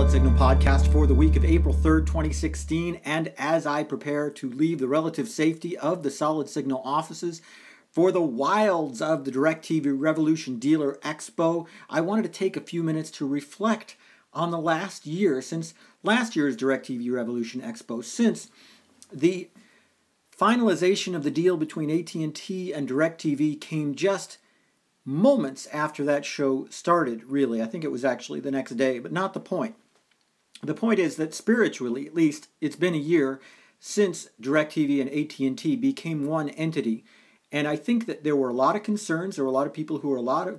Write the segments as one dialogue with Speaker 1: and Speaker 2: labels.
Speaker 1: Solid Signal podcast for the week of April 3rd, 2016, and as I prepare to leave the relative safety of the Solid Signal offices for the wilds of the DirecTV Revolution Dealer Expo, I wanted to take a few minutes to reflect on the last year since last year's DirecTV Revolution Expo, since the finalization of the deal between AT&T and DirecTV came just moments after that show started, really. I think it was actually the next day, but not the point. The point is that spiritually, at least, it's been a year since DirecTV and AT&T became one entity. And I think that there were a lot of concerns, there were a lot of people who were a lot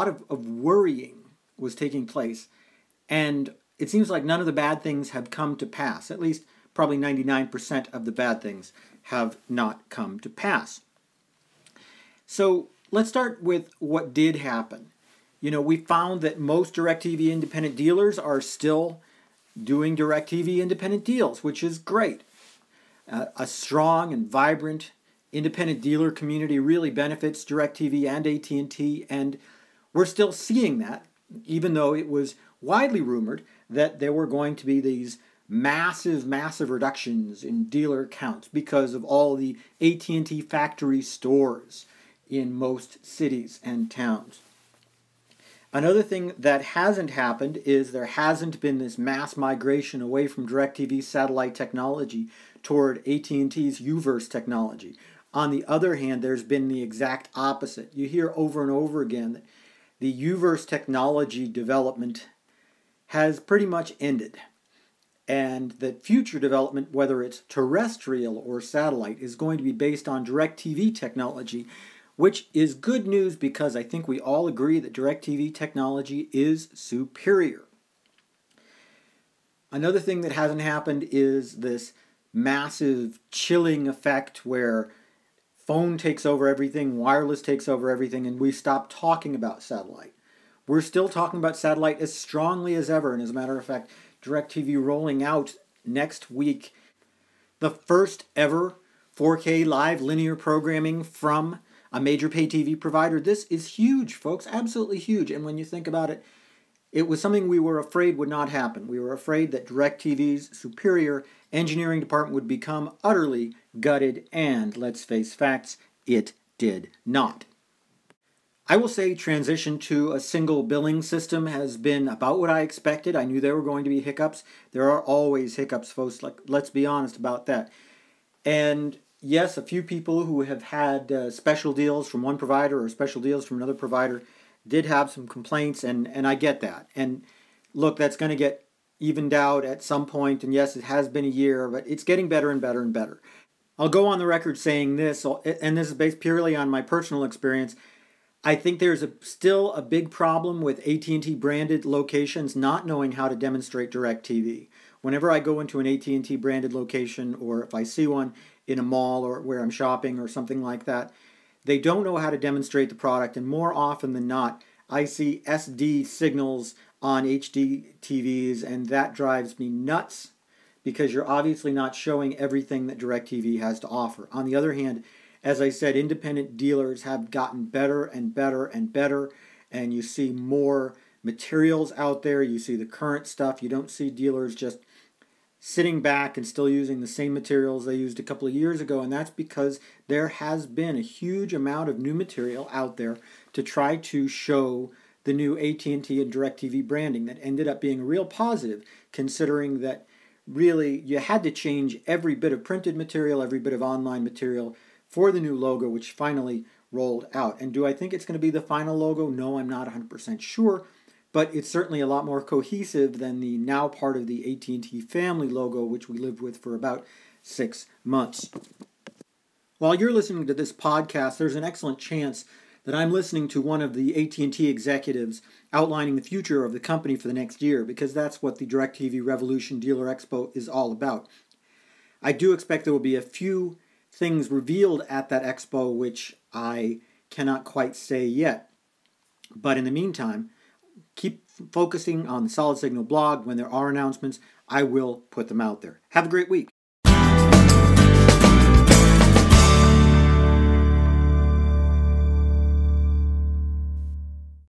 Speaker 1: of worrying was taking place. And it seems like none of the bad things have come to pass. At least probably 99% of the bad things have not come to pass. So let's start with what did happen. You know, we found that most DirecTV independent dealers are still doing DirecTV independent deals, which is great. A strong and vibrant independent dealer community really benefits DirecTV and AT&T, and we're still seeing that, even though it was widely rumored that there were going to be these massive reductions in dealer counts because of all the AT&T factory stores in most cities and towns. Another thing that hasn't happened is there hasn't been this mass migration away from DirecTV's satellite technology toward AT&T's UVerse technology. On the other hand, there's been the exact opposite. You hear over and over again that the UVerse technology development has pretty much ended, and that future development, whether it's terrestrial or satellite, is going to be based on DirecTV technology, which is good news because I think we all agree that DirecTV technology is superior. Another thing that hasn't happened is this massive chilling effect where phone takes over everything, wireless takes over everything, and we stop talking about satellite. We're still talking about satellite as strongly as ever, and as a matter of fact, DirecTV rolling out next week the first ever 4K live linear programming from a major pay TV provider. This is huge, folks, absolutely huge. And when you think about it, it was something we were afraid would not happen. We were afraid that DirecTV's superior engineering department would become utterly gutted, and let's face facts, it did not. I will say transition to a single billing system has been about what I expected. I knew there were going to be hiccups. There are always hiccups, folks. Let's be honest about that. And yes, a few people who have had special deals from one provider or special deals from another provider did have some complaints, and I get that. And look, that's going to get evened out at some point, and yes, it has been a year, but it's getting better and better and better. I'll go on the record saying this, and this is based purely on my personal experience. I think there's still a big problem with AT&T branded locations not knowing how to demonstrate DirecTV. Whenever I go into an AT&T branded location, or if I see one in a mall or where I'm shopping or something like that, they don't know how to demonstrate the product, and more often than not, I see SD signals on HD TVs, and that drives me nuts because you're obviously not showing everything that DirecTV has to offer. On the other hand, as I said, independent dealers have gotten better and better and better, and you see more materials out there. You see the current stuff. You don't see dealers just sitting back and still using the same materials they used a couple of years ago, and that's because there has been a huge amount of new material out there to try to show the new AT&T and DirecTV branding that ended up being a real positive, considering that really you had to change every bit of printed material, every bit of online material for the new logo, which finally rolled out. And do I think it's going to be the final logo? No, I'm not 100% sure, but it's certainly a lot more cohesive than the now part of the AT&T family logo, which we lived with for about 6 months. While you're listening to this podcast, there's an excellent chance that I'm listening to one of the AT&T executives outlining the future of the company for the next year, because that's what the DirecTV Revolution Dealer Expo is all about. I do expect there will be a few things revealed at that expo which I cannot quite say yet. But in the meantime, keep focusing on the Solid Signal blog. When there are announcements, I will put them out there. Have a great week.